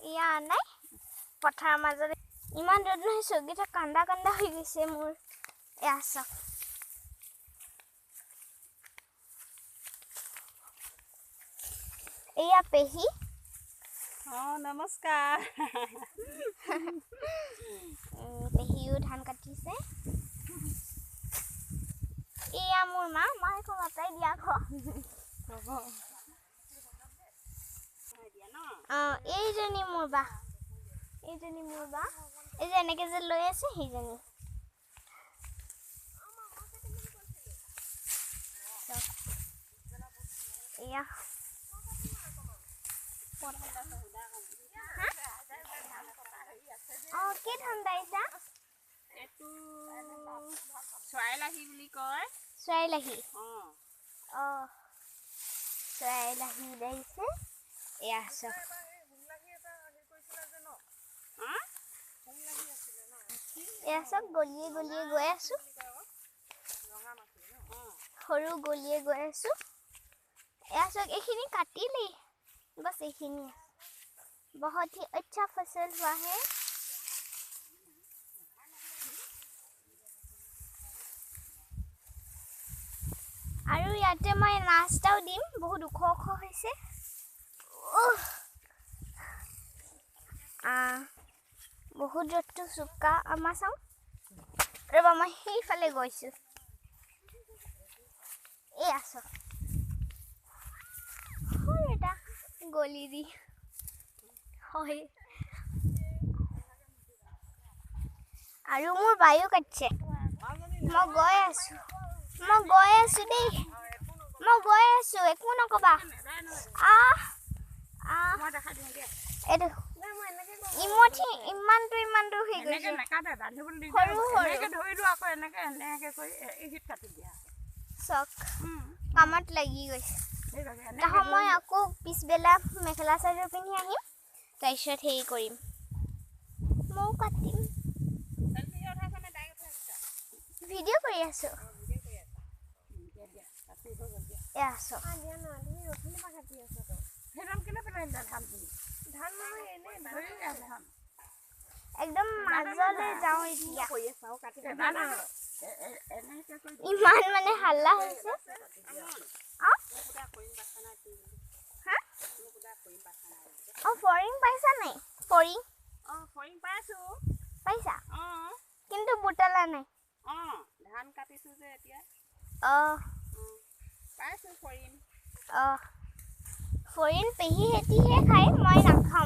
ইয়া নাই পথাৰ মাজতে ইমান ৰ'দ নহয় চকিটা কান্দা কান্দা হৈ গৈছে মোৰ এয়া চাওক এয়া পেহী নমস্কাৰ পেহীও ধান কাটিছে এয়া মোৰ মা মায়ে কম আটাই দিয়া খ এইজনী মোৰ বা এই যে এনেকে যে লৈ আছে সেইজনী এয়া কি ধান দাইছা এইটো চৰাইলাহি বুলি কয় চৰাইলাহি চৰাইলাহি দাইছে এয়া চাওক এয়া চব গলিয়ে গলিয়ে গৈ আছো সৰু গলিয়ে গৈ আছো এয়া চব এইখিনি কাটিলি बस এইখিনি बहुत ही अच्छा फसल हुआ है আৰু ইয়াতে মই নাস্তাও দিম বহুত ওখ ওখ হৈছে বহুত ৰ'দটো চুকা আমাৰ চাওঁ ৰ'বা মই সেইফালে গৈছোঁ এই আছো এটা গলি দি হয় আৰু মোৰ বায়ু কাটছে মই গৈ আছো দেই মই গৈ আছো একো নকবা এইটো ইমঠি ইমান দূৰ হৈ গৈছে চক কামত লাগি গৈছে মই আকৌ পিছবেলা মেখেলা চাদৰ পিন্ধি আহিম তাৰপিছত হেৰি কৰিম ময়ো কাটিম ভিডিঅ' কৰি আছো একদম মাজলৈ যাওঁ এতিয়া ইমান মানে হাল্লা হৈছে ফৰিং পাইছা নাই ফৰিং পাইছা কিন্তু বুটালা নাই ধান কাটিছো যে এতিয়া পাইছো ফৰিং ফৰিং পেহী হেতিহে খায় মই নাখাওঁ